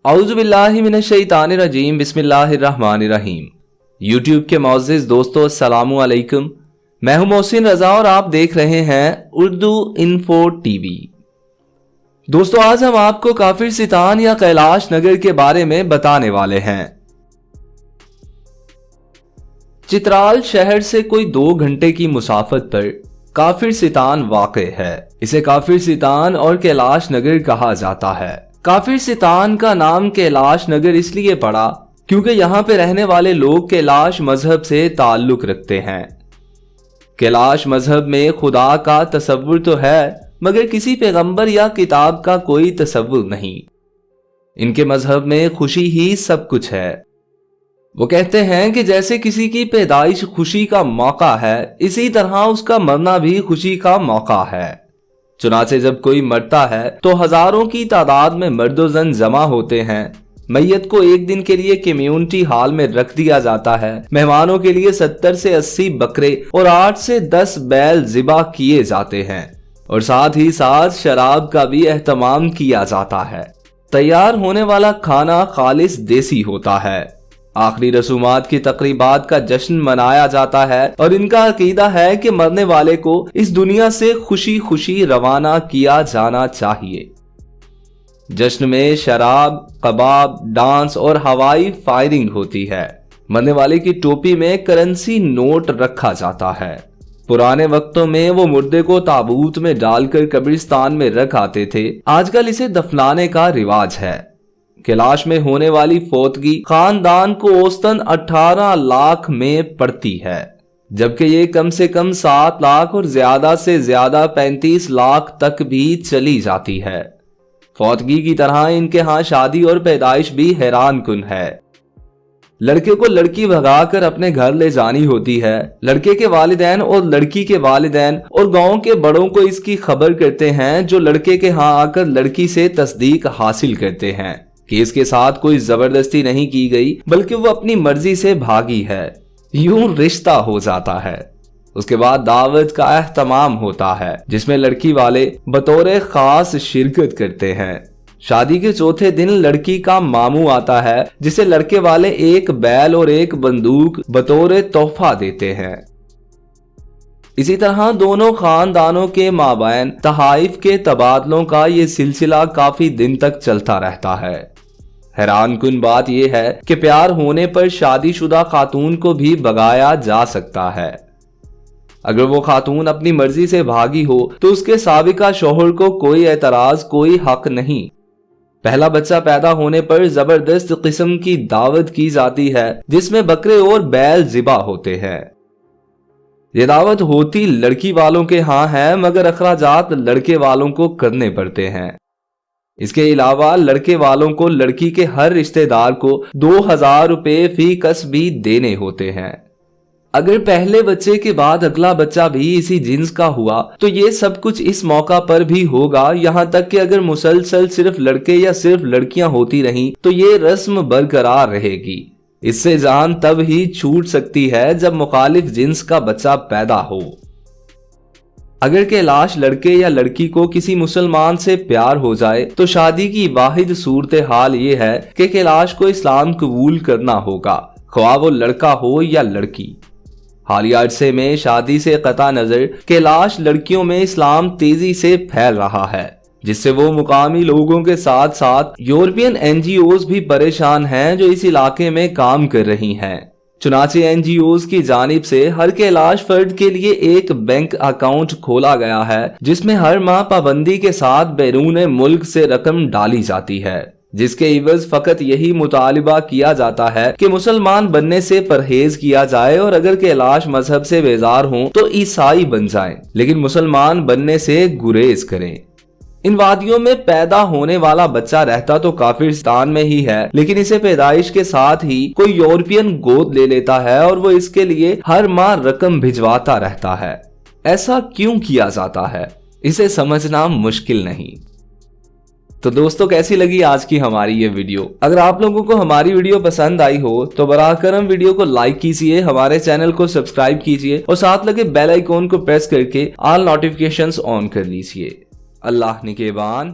औज़ु बिल्लाहि मिनश शैतानिर रजीम, बिस्मिल्लाहिर रहमानिर रहीम। यूट्यूब के मोअज़्ज़िज़ दोस्तों, अस्सलामु अलैकुम। मैं हूं मोहसिन रजा और आप देख रहे हैं उर्दू इन्फो टीवी। दोस्तों, आज हम आपको काफिर सितान या कैलाश नगर के बारे में बताने वाले हैं। चित्राल शहर से कोई 2 घंटे की मुसाफत पर काफिर सितान वाक़े है। इसे काफिर सितान और कैलाश नगर कहा जाता है। काफिर सितान का नाम कैलाश नगर इसलिए पड़ा क्योंकि यहाँ पे रहने वाले लोग कैलाश मजहब से ताल्लुक रखते हैं। कैलाश मजहब में खुदा का तसव्वुर तो है, मगर किसी पैगंबर या किताब का कोई तसव्वुर नहीं। इनके मजहब में खुशी ही सब कुछ है। वो कहते हैं कि जैसे किसी की पैदाइश खुशी का मौका है, इसी तरह उसका मरना भी खुशी का मौका है। चुनाचे जब कोई मरता है तो हजारों की तादाद में मर्दो जन जमा होते हैं। मैयत को एक दिन के लिए कम्युनिटी हॉल में रख दिया जाता है। मेहमानों के लिए 70 से 80 बकरे और 8 से 10 बैल ज़िबा किए जाते हैं और साथ ही साथ शराब का भी एहतमाम किया जाता है। तैयार होने वाला खाना खालिस देसी होता है। आखिरी रसूमात की तकरीबात का जश्न मनाया जाता है और इनका अकीदा है कि मरने वाले को इस दुनिया से खुशी खुशी रवाना किया जाना चाहिए। जश्न में शराब, कबाब, डांस और हवाई फायरिंग होती है। मरने वाले की टोपी में करेंसी नोट रखा जाता है। पुराने वक्तों में वो मुर्दे को ताबूत में डालकर कब्रिस्तान में रख आते थे। आजकल इसे दफनाने का रिवाज है। कैलाश में होने वाली फौतगी खानदान को औसतन 18 लाख में पड़ती है, जबकि ये कम से कम 7 लाख और ज्यादा से ज्यादा 35 लाख तक भी चली जाती है। फौतगी की तरह इनके यहाँ शादी और पैदाइश भी हैरान कुन है। लड़के को लड़की भगाकर अपने घर ले जानी होती है। लड़के के वालिदैन और लड़की के वालिदैन और गांव के बड़ों को इसकी खबर करते हैं, जो लड़के के यहाँ आकर लड़की से तस्दीक हासिल करते हैं कि इसके साथ कोई जबरदस्ती नहीं की गई, बल्कि वो अपनी मर्जी से भागी है। यूं रिश्ता हो जाता है। उसके बाद दावत का एहतमाम होता है, जिसमें लड़की वाले बतौर खास शिरकत करते हैं। शादी के चौथे दिन लड़की का मामू आता है, जिसे लड़के वाले एक बैल और एक बंदूक बतौर तोहफा देते हैं। इसी तरह दोनों खानदानों के माबैन तहाइफ के तबादलों का ये सिलसिला काफी दिन तक चलता रहता है। हैरान कुन बात यह है कि प्यार होने पर शादीशुदा खातून को भी भगाया जा सकता है। अगर वो खातून अपनी मर्जी से भागी हो तो उसके साबिका शौहर को कोई एतराज, कोई हक नहीं। पहला बच्चा पैदा होने पर जबरदस्त किस्म की दावत की जाती है, जिसमें बकरे और बैल ज़िबा होते हैं। ये दावत होती लड़की वालों के यहाँ है, मगर अखराजात लड़के वालों को करने पड़ते हैं। इसके अलावा लड़के वालों को लड़की के हर रिश्तेदार को 2000 रुपए फी कस भी देने होते हैं। अगर पहले बच्चे के बाद अगला बच्चा भी इसी जिन्स का हुआ तो ये सब कुछ इस मौका पर भी होगा। यहाँ तक कि अगर मुसलसल सिर्फ लड़के या सिर्फ लड़कियां होती रहीं तो ये रस्म बरकरार रहेगी। इससे जान तब ही छूट सकती है जब मुखालिफ जिन्स का बच्चा पैदा हो। अगर कैलाश लड़के या लड़की को किसी मुसलमान से प्यार हो जाए तो शादी की वाहिद सूरत हाल ये है कि कैलाश को इस्लाम कबूल करना होगा, ख्वाह वो लड़का हो या लड़की। हालिया अरसे में शादी से कता नजर कैलाश लड़कियों में इस्लाम तेजी से फैल रहा है, जिससे वो मुकामी लोगों के साथ साथ यूरोपियन NGOs भी परेशान हैं जो इस इलाके में काम कर रही हैं। चुनाचे NGOs की जानिब से हर कैलाश फर्द के लिए एक बैंक अकाउंट खोला गया है, जिसमें हर माह पाबंदी के साथ बैरून मुल्क से रकम डाली जाती है, जिसके इवज फकत यही मुतालिबा किया जाता है कि मुसलमान बनने से परहेज किया जाए और अगर कैलाश मजहब से बेजार हों तो ईसाई बन जाएं, लेकिन मुसलमान बनने से गुरेज करें। इन वादियों में पैदा होने वाला बच्चा रहता तो काफिरिस्तान में ही है, लेकिन इसे पैदाइश के साथ ही कोई यूरोपियन गोद ले लेता है और वो इसके लिए हर माह रकम भिजवाता रहता है। ऐसा क्यों किया जाता है, इसे समझना मुश्किल नहीं। तो दोस्तों, कैसी लगी आज की हमारी ये वीडियो? अगर आप लोगों को हमारी वीडियो पसंद आई हो तो बराह करम वीडियो को लाइक कीजिए, हमारे चैनल को सब्सक्राइब कीजिए और साथ लगे बेल आइकॉन को प्रेस करके ऑल नोटिफिकेशंस ऑन कर लीजिए। अल्लाह निगहबान।